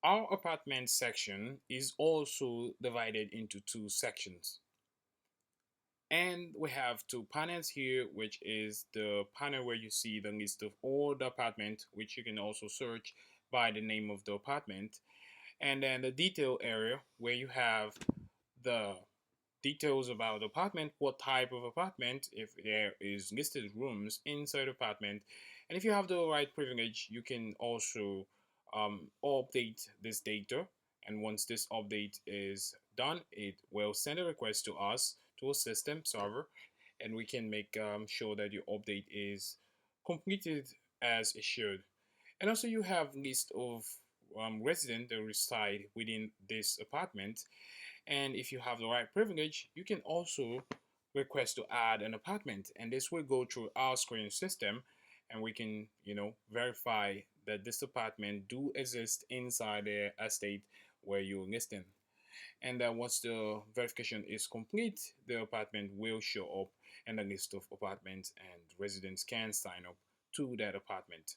Our apartment section is also divided into two sections. And we have two panels here, which is the panel where you see the list of all the apartment, which you can also search by the name of the apartment. And then the detail area where you have the details about the apartment, what type of apartment, if there is listed rooms inside the apartment. And if you have the right privilege, you can also update this data. And once this update is done, it will send a request to us, to a system server, and we can make sure that your update is completed as it should. And also you have list of residents that reside within this apartment, and if you have the right privilege, you can also request to add an apartment, and this will go through our screening system, and we can, verify that this apartment do exist inside the estate where you're listing. And then once the verification is complete, the apartment will show up in the list of apartments, and residents can sign up to that apartment.